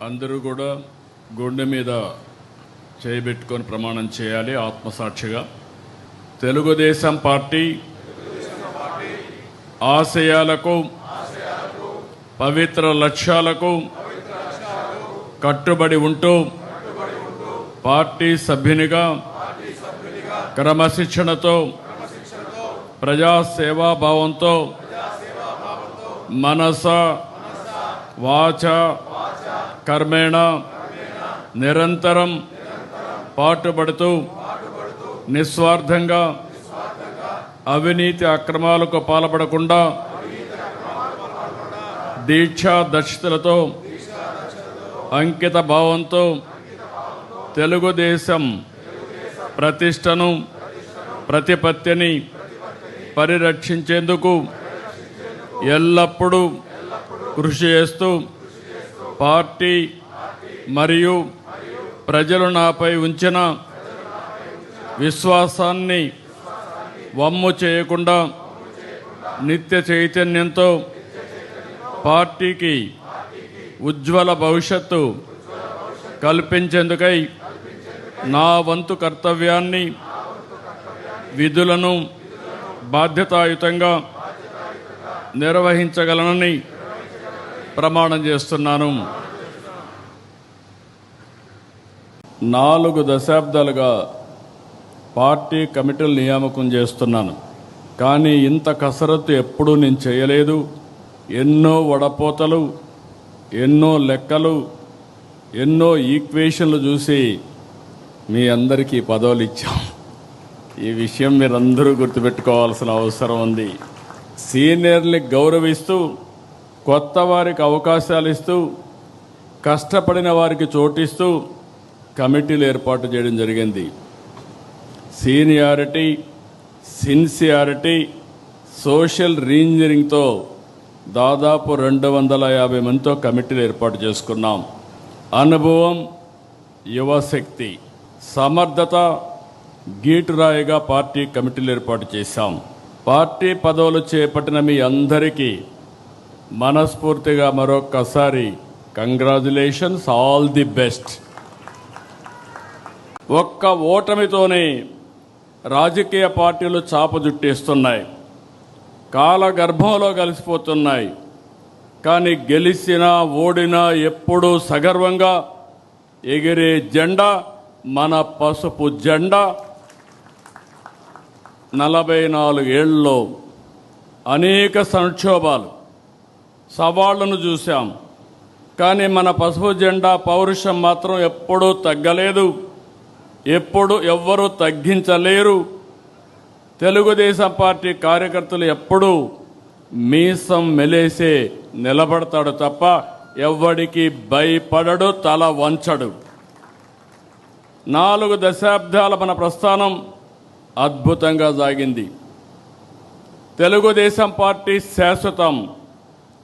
అందరూ కూడా గుండె మీద చేయబెట్టుకొని ప్రమాణం చేయాలి ఆత్మసాక్షిగా. తెలుగుదేశం పార్టీ ఆశయాలకు పవిత్ర లక్ష్యాలకు కట్టుబడి ఉంటూ పార్టీ సభ్యునిగా క్రమశిక్షణతో ప్రజాసేవాభావంతో మనస వాచ కర్మేణ నిరంతరం పాటుపడుతూ నిస్వార్థంగా అవినీతి అక్రమాలకు పాల్పడకుండా దీక్షా దక్షతలతో అంకిత భావంతో తెలుగుదేశం ప్రతిష్టను ప్రతిపత్తిని పరిరక్షించేందుకు ఎల్లప్పుడూ కృషి చేస్తూ పార్టీ మరియు ప్రజలు నాపై ఉంచిన విశ్వాసాన్ని వమ్ము చేయకుండా నిత్య చైతన్యంతో పార్టీకి ఉజ్వల భవిష్యత్తు కల్పించేందుకై నా వంతు కర్తవ్యాన్ని విధులను బాధ్యతాయుతంగా నిర్వహించగలనని ప్రమాణం చేస్తున్నాను. 4 దశాబ్దాలుగా పార్టీ కమిటీలు నియామకం చేస్తున్నాను, కానీ ఇంత కసరత్తు ఎప్పుడూ నేను చేయలేదు. ఎన్నో వడపోతలు, ఎన్నో లెక్కలు, ఎన్నో ఈక్వేషన్లు చూసి మీ అందరికీ పదవులు ఇచ్చాం. ఈ విషయం మీరందరూ గుర్తుపెట్టుకోవాల్సిన అవసరం ఉంది. సీనియర్ని గౌరవిస్తూ కొత్త వారికి అవకాశాలు ఇస్తూ కష్టపడిన వారికి చోటిస్తూ కమిటీలు ఏర్పాటు చేయడం జరిగింది. సీనియారిటీ, సిన్సియారిటీ, సోషల్ రీఇంజనీరింగ్తో దాదాపు 250 మందితో కమిటీలు ఏర్పాటు చేసుకున్నాం. అనుభవం, యువశక్తి, సమర్థత గీటురాయిగా పార్టీ కమిటీలు ఏర్పాటు చేశాం. పార్టీ పదవులు చేపట్టిన మీ అందరికీ మనస్ఫూర్తిగా మరొక్కసారి కంగ్రాచులేషన్స్, ఆల్ ది బెస్ట్. ఒక్క ఓటమితోనే రాజకీయ పార్టీలు చాప జుట్టేస్తున్నాయి, కాలగర్భంలో కలిసిపోతున్నాయి. కానీ గెలిచినా ఓడినా ఎప్పుడూ సగర్వంగా ఎగిరే జెండా మన పసుపు జెండా. 44 ఏళ్లలో అనేక సంక్షోభాలు, సవాళ్లను చూశాం, కానీ మన పసుపు జెండా పౌరుషం మాత్రం ఎప్పుడూ తగ్గలేదు, ఎప్పుడు ఎవ్వరూ తగ్గించలేరు. తెలుగుదేశం పార్టీ కార్యకర్తలు ఎప్పుడూ మీసం మెలేసే నిలబడతాడు తప్ప ఎవ్వడికి భయపడడు, తల వంచడు. 4 దశాబ్దాల మన ప్రస్థానం అద్భుతంగా సాగింది. తెలుగుదేశం పార్టీ శాశ్వతం.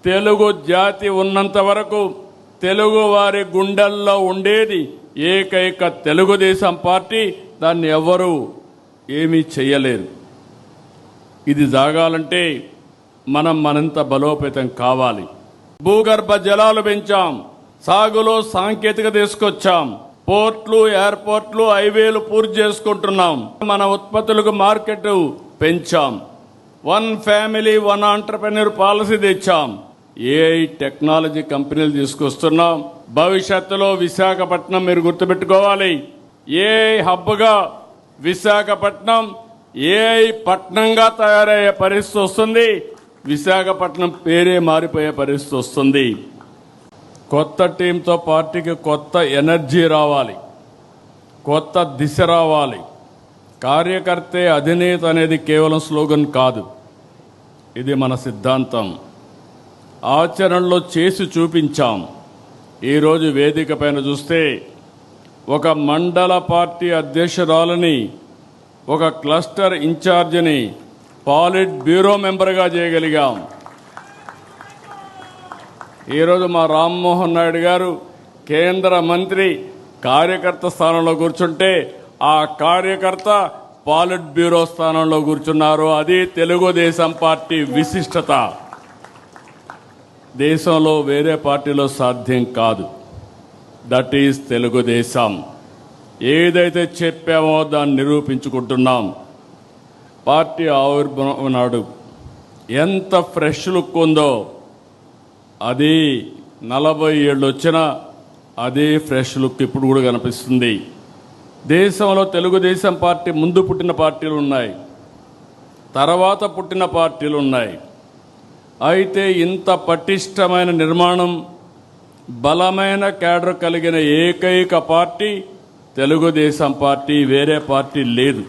తెలుగు జాతి ఉన్నంత వరకు తెలుగు వారి గుండెల్లో ఉండేది ఏకైక తెలుగుదేశం పార్టీ. దాన్ని ఎవ్వరూ ఏమీ చేయలేరు. ఇది జాగాలంటే మనం మరింత బలోపేతం కావాలి. భూగర్భ జలాలు పెంచాం, సాగులో సాంకేతిక తీసుకొచ్చాం, పోర్ట్లు, ఎయిర్పోర్ట్లు, హైవేలు పూర్తి చేసుకుంటున్నాం. మన ఉత్పత్తులకు మార్కెట్ పెంచాం. 1 ఫ్యామిలీ 1 ఎంటర్‌ప్రెన్యూర్ పాలసీ తెచ్చాం. ఏఐ టెక్నాలజీ కంపెనీలు తీసుకొస్తున్నాం. భవిష్యత్తులో విశాఖపట్నం మీరు గుర్తుపెట్టుకోవాలి, ఏఐ హబ్గా విశాఖపట్నం ఏఐ పట్నంగా తయారయ్యే పరిస్థితి వస్తుంది. విశాఖపట్నం పేరే మారిపోయే పరిస్థితి వస్తుంది. కొత్త టీంతో పార్టీకి కొత్త ఎనర్జీ రావాలి, కొత్త దిశ రావాలి. కార్యకర్తే అధినేత అనేది కేవలం స్లోగన్ కాదు, ఇది మన సిద్ధాంతం. ఆచరణలో చేసి చూపించాం. ఈరోజు వేదిక పైన చూస్తే ఒక మండల పార్టీ అధ్యక్షురాలని, ఒక క్లస్టర్ ఇన్ఛార్జిని పాలిట్ బ్యూరో మెంబర్గా చేయగలిగాం. ఈరోజు మా రామ్మోహన్ నాయుడు గారు కేంద్ర మంత్రి కార్యకర్త స్థానంలో కూర్చుంటే ఆ కార్యకర్త పాలిట్ బ్యూరో స్థానంలో కూర్చున్నారు. అది తెలుగుదేశం పార్టీ విశిష్టత. దేశంలో వేరే పార్టీలో సాధ్యం కాదు. That is Telugu Desam. ఏదైతే చెప్పామో దాన్ని నిరూపించుకుంటున్నాం. పార్టీ ఆవిర్భావం నాడు ఎంత ఫ్రెష్ లుక్ ఉందో అది 40 ఏళ్ళు వచ్చినా అదే ఫ్రెష్ లుక్ ఇప్పుడు కూడా కనిపిస్తుంది. దేశంలో తెలుగుదేశం పార్టీ ముందు పుట్టిన పార్టీలు ఉన్నాయి, తర్వాత పుట్టిన పార్టీలు ఉన్నాయి. అయితే ఇంత పటిష్టమైన నిర్మాణం, బలమైన క్యాడర్ కలిగిన ఏకైక పార్టీ తెలుగుదేశం పార్టీ, వేరే పార్టీ లేదు.